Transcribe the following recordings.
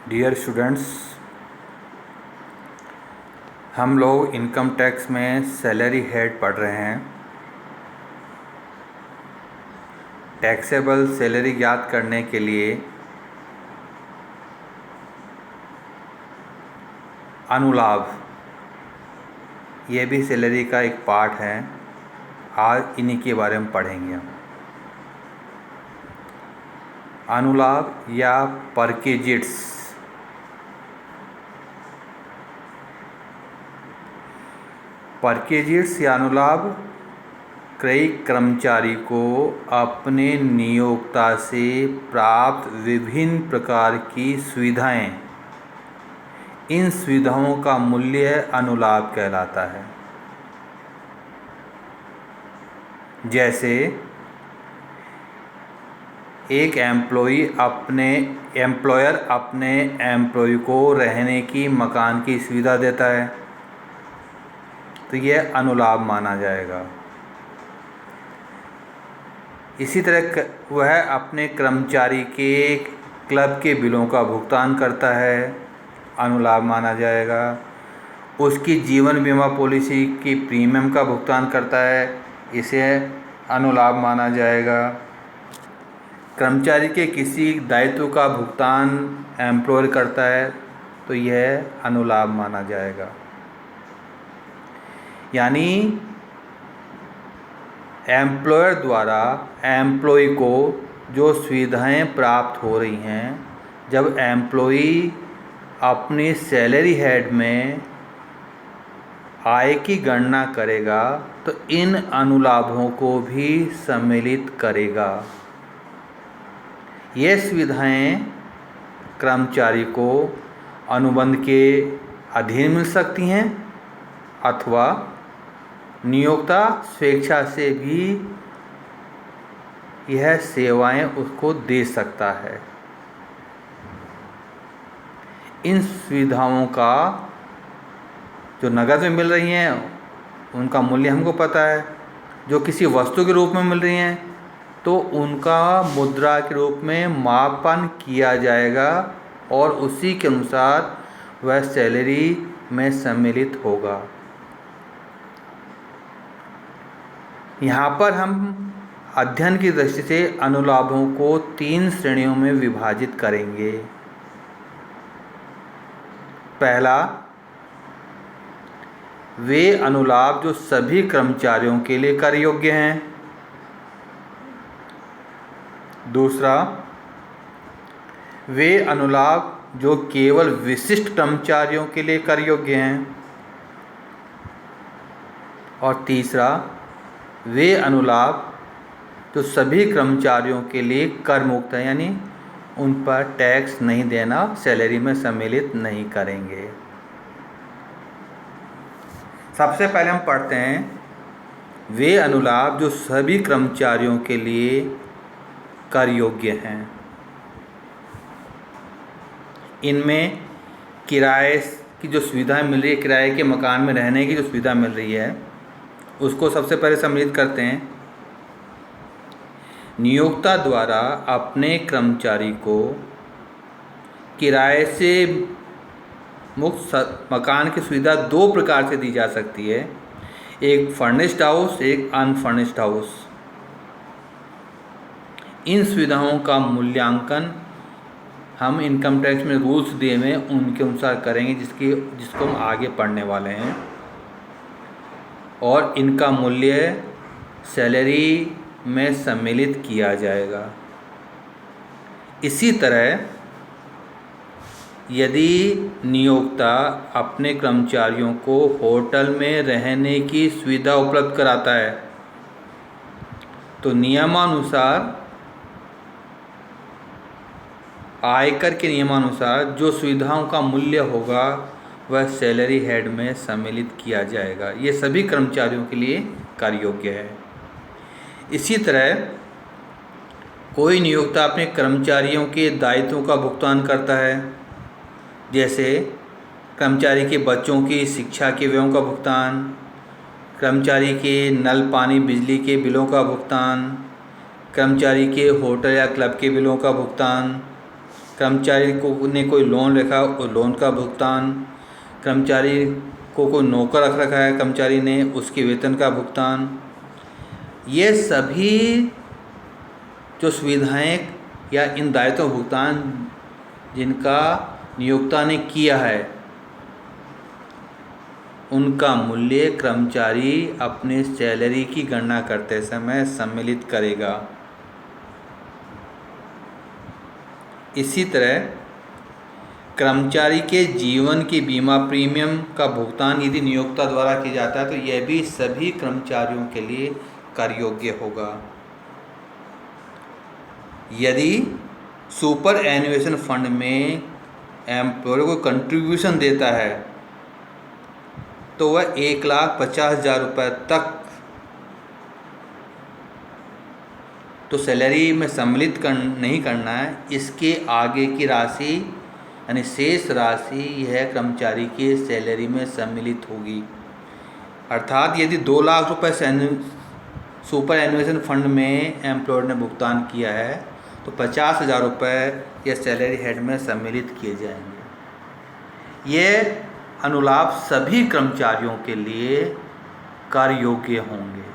Dear students, हम लोग income tax में सैलरी हेड पढ़ रहे हैं। टैक्सेबल सैलरी ज्ञात करने के लिए अनुलाभ, ये भी सैलरी का एक पार्ट है। आज इन्हीं के बारे में पढ़ेंगे हम। अनुलाभ या परकेजिट्स। परकेजिट्स या अनुलाभ क्रय कर्मचारी को अपने नियोक्ता से प्राप्त विभिन्न प्रकार की सुविधाएं, इन सुविधाओं का मूल्य अनुलाभ कहलाता है। जैसे एक एम्प्लॉयर अपने एम्प्लॉय को रहने की मकान की सुविधा देता है, तो यह अनुलाभ माना जाएगा। इसी तरह वह अपने कर्मचारी के क्लब के बिलों का भुगतान करता है, अनुलाभ माना जाएगा। उसकी जीवन बीमा पॉलिसी की प्रीमियम का भुगतान करता है, इसे अनुलाभ माना जाएगा। कर्मचारी के किसी दायित्व का भुगतान एम्प्लॉयर करता है, तो यह अनुलाभ माना जाएगा। यानी एम्प्लॉयर द्वारा एम्प्लॉय को जो सुविधाएं प्राप्त हो रही हैं, जब एम्प्लॉय अपनी सैलरी हेड में आय की गणना करेगा तो इन अनुलाभों को भी सम्मिलित करेगा। ये सुविधाएं कर्मचारी को अनुबंध के अधीन मिल सकती हैं अथवा नियोक्ता स्वेच्छा से भी यह सेवाएं उसको दे सकता है। इन सुविधाओं का जो नकद में मिल रही हैं उनका मूल्य हमको पता है। जो किसी वस्तु के रूप में मिल रही हैं तो उनका मुद्रा के रूप में मापन किया जाएगा और उसी के अनुसार वह सैलरी में सम्मिलित होगा। यहाँ पर हम अध्ययन की दृष्टि से अनुलाभों को 3 श्रेणियों में विभाजित करेंगे। पहला, वे अनुलाभ जो सभी कर्मचारियों के लिए कर योग्य हैं। दूसरा, वे अनुलाभ जो केवल विशिष्ट कर्मचारियों के लिए कर योग्य हैं। और तीसरा, वे अनुलाभ जो सभी कर्मचारियों के लिए कर मुक्त है, यानी उन पर टैक्स नहीं देना, सैलरी में सम्मिलित नहीं करेंगे। सबसे पहले हम पढ़ते हैं वे अनुलाभ जो सभी कर्मचारियों के लिए कर योग्य हैं। इनमें किराए की जो सुविधाएं मिल रही है, किराए के मकान में रहने की जो सुविधा मिल रही है, उसको सबसे पहले सम्मिलित करते हैं। नियोक्ता द्वारा अपने कर्मचारी को किराए से मुक्त मकान की सुविधा 2 प्रकार से दी जा सकती है, एक फर्निश्ड हाउस, एक अनफर्निश्ड हाउस। इन सुविधाओं का मूल्यांकन हम इनकम टैक्स में रूल्स दिए हुए हैं उनके अनुसार करेंगे, जिसको हम आगे पढ़ने वाले हैं। और इनका मूल्य सैलरी में सम्मिलित किया जाएगा। इसी तरह यदि नियोक्ता अपने कर्मचारियों को होटल में रहने की सुविधा उपलब्ध कराता है, तो नियमानुसार, आयकर के नियमानुसार जो सुविधाओं का मूल्य होगा वह सैलरी हेड में सम्मिलित किया जाएगा। ये सभी कर्मचारियों के लिए कर योग्य है। इसी तरह कोई नियोक्ता अपने कर्मचारियों के दायित्वों का भुगतान करता है, जैसे कर्मचारी के बच्चों की शिक्षा के व्ययों का भुगतान, कर्मचारी के नल पानी बिजली के बिलों का भुगतान, कर्मचारी के होटल या क्लब के बिलों का भुगतान, कर्मचारी को ने कोई लोन रखा, उस लोन का भुगतान, कर्मचारी को कोई नौकर रख रखा है कर्मचारी ने, उसके वेतन का भुगतान, ये सभी जो सुविधाएं या इन दायित्वों का भुगतान जिनका नियोक्ता ने किया है, उनका मूल्य कर्मचारी अपने सैलरी की गणना करते समय सम्मिलित करेगा। इसी तरह कर्मचारी के जीवन की बीमा प्रीमियम का भुगतान यदि नियोक्ता द्वारा किया जाता है तो यह भी सभी कर्मचारियों के लिए कर योग्य होगा। यदि सुपर एन्युएशन फंड में एम्प्लॉयर को कंट्रीब्यूशन देता है तो वह 1,50,000 रुपये तक तो सैलरी में सम्मिलित नहीं करना है। इसके आगे की राशि यानी शेष राशि यह कर्मचारी के सैलरी में सम्मिलित होगी। अर्थात यदि 2 लाख रुपए सुपर एन्युएशन फंड में एम्प्लॉयर ने भुगतान किया है तो 50,000 रुपये यह सैलरी हेड में सम्मिलित किए जाएंगे। ये अनुलाभ सभी कर्मचारियों के लिए कर योग्य होंगे।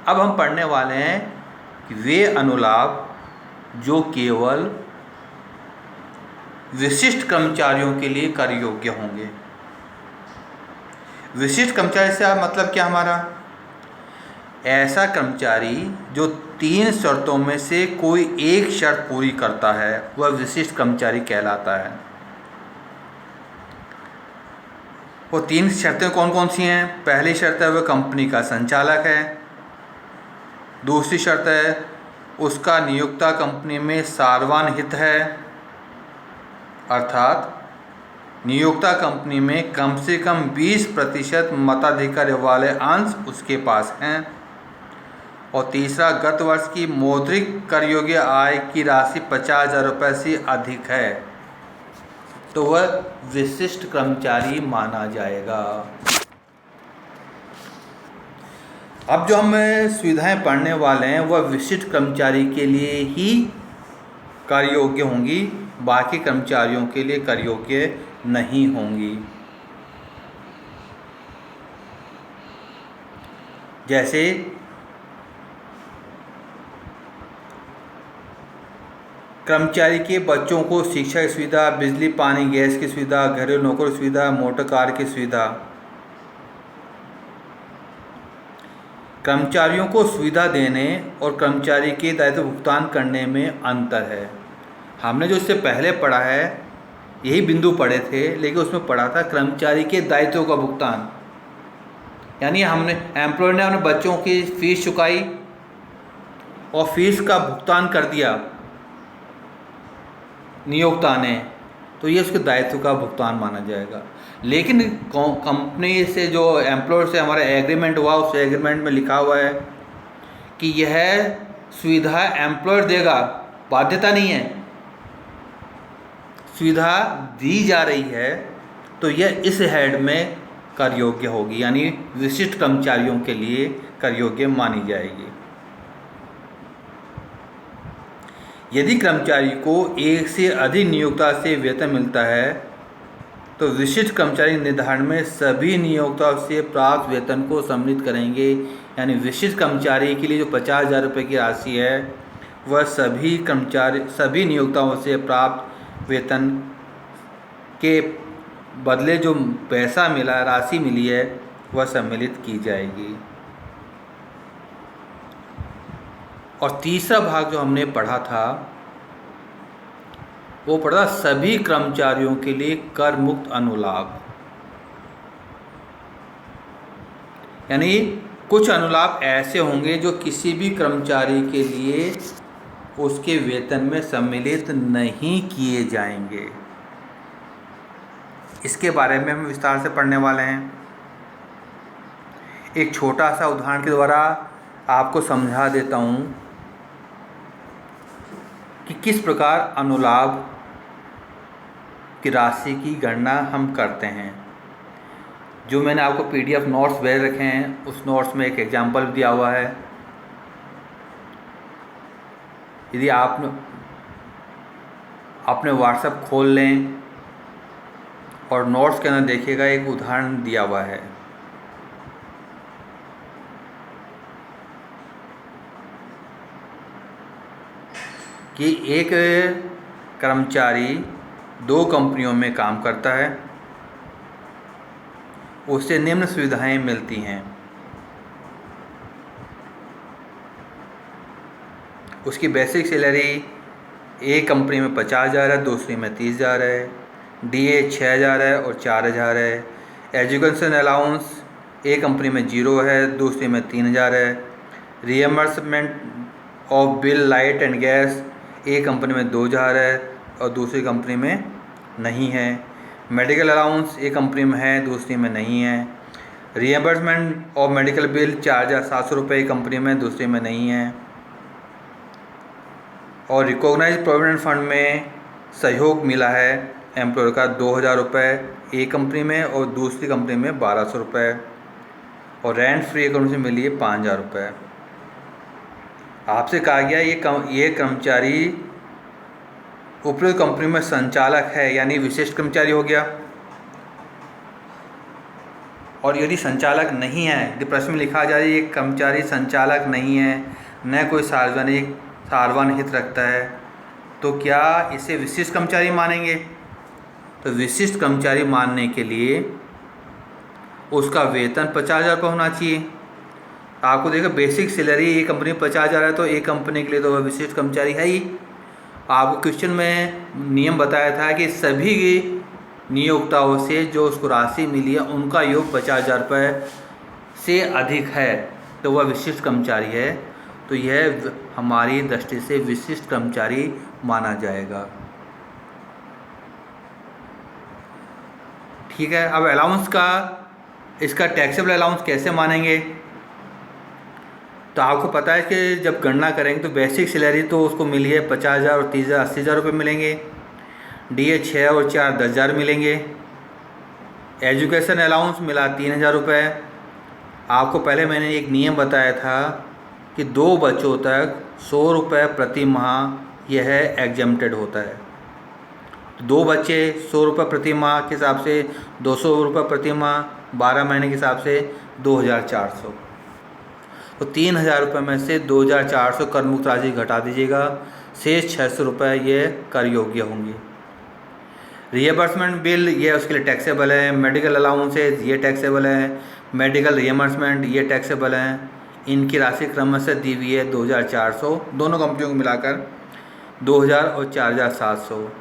अब हम पढ़ने वाले हैं कि वे अनुलाभ जो केवल विशिष्ट कर्मचारियों के लिए कर योग्य होंगे। विशिष्ट कर्मचारी से मतलब क्या हमारा? ऐसा कर्मचारी जो 3 शर्तों में से कोई एक शर्त पूरी करता है वह विशिष्ट कर्मचारी कहलाता है। वो 3 शर्तें कौन कौन सी हैं? पहली शर्त है वह कंपनी का संचालक है। दूसरी शर्त है उसका नियोक्ता कंपनी में सार्वजनिक हित है, अर्थात नियोक्ता कंपनी में कम से कम 20% मताधिकार वाले अंश उसके पास हैं। और तीसरा, गत वर्ष की मौद्रिक कर योग्य आय की राशि 50,000 रुपये से अधिक है तो वह विशिष्ट कर्मचारी माना जाएगा। अब जो हम सुविधाएं पढ़ने वाले हैं वह विशिष्ट कर्मचारी के लिए ही कर योग्य होंगी, बाकी कर्मचारियों के लिए कर योग्य नहीं होंगी। जैसे कर्मचारी के बच्चों को शिक्षा की सुविधा, बिजली पानी गैस की सुविधा, घरेलू नौकरी सुविधा, मोटर कार की सुविधा। कर्मचारियों को सुविधा देने और कर्मचारी के दायित्व भुगतान करने में अंतर है। हमने जो इससे पहले पढ़ा है यही बिंदु पढ़े थे, लेकिन उसमें पढ़ा था कर्मचारी के दायित्वों का भुगतान, यानी हमने एम्प्लॉयर ने अपने बच्चों की फीस चुकाई और फीस का भुगतान कर दिया नियोक्ता ने, तो ये उसके दायित्व का भुगतान माना जाएगा। लेकिन कंपनी से जो एम्प्लॉयर से हमारा एग्रीमेंट हुआ उस एग्रीमेंट में लिखा हुआ है कि यह सुविधा एम्प्लॉयर देगा, बाध्यता नहीं है, सुविधा दी जा रही है तो यह इस हेड में कर योग्य होगी, यानी विशिष्ट कर्मचारियों के लिए कर योग्य मानी जाएगी। यदि कर्मचारी को एक से अधिक नियोक्ता से वेतन मिलता है तो विशिष्ट कर्मचारी निर्धारण में सभी नियोक्ताओं से प्राप्त वेतन को सम्मिलित करेंगे, यानी विशिष्ट कर्मचारी के लिए जो 50,000 रुपये की राशि है वह सभी नियोक्ताओं से प्राप्त वेतन के बदले जो पैसा मिला, राशि मिली है, वह सम्मिलित की जाएगी। और तीसरा भाग जो हमने पढ़ा था वो पढ़ा सभी कर्मचारियों के लिए कर मुक्त अनुलाभ, यानी कुछ अनुलाभ ऐसे होंगे जो किसी भी कर्मचारी के लिए उसके वेतन में सम्मिलित नहीं किए जाएंगे। इसके बारे में हम विस्तार से पढ़ने वाले हैं। एक छोटा सा उदाहरण के द्वारा आपको समझा देता हूँ कि किस प्रकार अनुलाभ की राशि की गणना हम करते हैं। जो मैंने आपको PDF नोट्स भेज रखे हैं उस नोट्स में एक एग्जाम्पल दिया हुआ है। यदि आप अपने व्हाट्सएप खोल लें और नोट्स के अंदर देखिएगा, एक उदाहरण दिया हुआ है। कि एक कर्मचारी 2 कंपनियों में काम करता है, उसे निम्न सुविधाएं मिलती हैं। उसकी बेसिक सैलरी एक कंपनी में 50,000 है, दूसरी में 30,000 है। डीए 6,000 है और 4,000 है। एजुकेशन अलाउंस एक कंपनी में 0 है, दूसरी में 3,000 है। Reimbursement of bill light and gas एक कंपनी में 2,000 है और दूसरी कंपनी में नहीं है। मेडिकल अलाउंस एक कंपनी में है, दूसरी में नहीं है। रिएम्बर्समेंट ऑफ मेडिकल बिल 4,700 रुपये एक कंपनी में, दूसरी में नहीं है। और रिकॉग्नाइज्ड प्रोविडेंट फंड में सहयोग मिला है एम्प्लॉयर का 2,000 रुपये एक कंपनी में और दूसरी कंपनी में 1,200 रुपये। और रेंट फ्री अकाउंट से मिली है 5,000 रुपये। आपसे कहा गया ये कर्मचारी उपरोक्त कंपनी में संचालक है, यानी विशिष्ट कर्मचारी हो गया। और यदि संचालक नहीं है, यदि प्रश्न में लिखा जाए ये कर्मचारी संचालक नहीं है, न कोई सार्वजनिक हित रखता है, तो क्या इसे विशिष्ट कर्मचारी मानेंगे? तो विशिष्ट कर्मचारी मानने के लिए उसका वेतन 50,000 रुपये होना चाहिए। आपको देखो बेसिक सैलरी एक कंपनी में 50,000 है, तो एक कंपनी के लिए तो वह विशिष्ट कर्मचारी है ही। आपको क्वेश्चन में नियम बताया था कि सभी नियोक्ताओं से जो उसको राशि मिली है उनका योग 50,000 रुपये से अधिक है तो वह विशिष्ट कर्मचारी है। तो यह हमारी दृष्टि से विशिष्ट कर्मचारी माना जाएगा। ठीक है। अब अलाउंस का, इसका टैक्सेबल अलाउंस कैसे मानेंगे? तो आपको पता है कि जब गणना करेंगे तो बेसिक सैलरी तो उसको मिली है 50,000 और 30,000 80,000 रुपये मिलेंगे। डीए 6 और 4 10,000 मिलेंगे। एजुकेशन अलाउंस मिला 3,000 रुपये। आपको पहले मैंने एक नियम बताया था कि 2 बच्चों तक 100 रुपये प्रति माह यह एग्जम्प्टेड होता है। 2 बच्चे 100 रुपये प्रति माह के हिसाब से 200 रुपये प्रति माह, 12 महीने के हिसाब से 2,400। तो 3,000 रुपये में से 2,400 कर मुक्त राशि घटा दीजिएगा, शेष 600 रुपये ये कर योग्य होंगे। रिएम्बर्समेंट बिल ये उसके लिए टैक्सेबल है। मेडिकल अलाउंसेज ये टैक्सेबल है। मेडिकल रिएम्बर्समेंट ये टैक्सेबल है। इनकी राशि क्रमशः दी हुई है 2,400, दोनों कंपनियों को मिलाकर 2,000 और 4,700।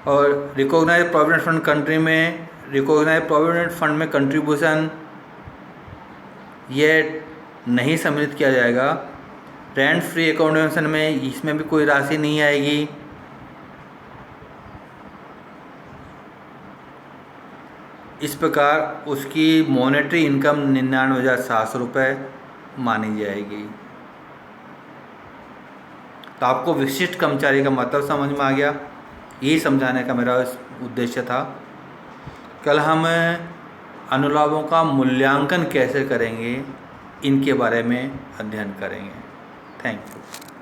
और रिकॉग्नाइज्ड प्रोविडेंट फंड कंट्री में, रिकॉग्नाइज्ड प्रोविडेंट फंड में कंट्रीब्यूशन ये नहीं सम्मिलित किया जाएगा। रेंट फ्री अकोमोडेशन में इसमें भी कोई राशि नहीं आएगी। इस प्रकार उसकी मॉनेटरी इनकम 99,700 रुपये मानी जाएगी। तो आपको विशिष्ट कर्मचारी का मतलब समझ में आ गया। यही समझाने का मेरा उद्देश्य था। कल हम अनुलाभों का मूल्यांकन कैसे करेंगे इनके बारे में अध्ययन करेंगे। Thank you.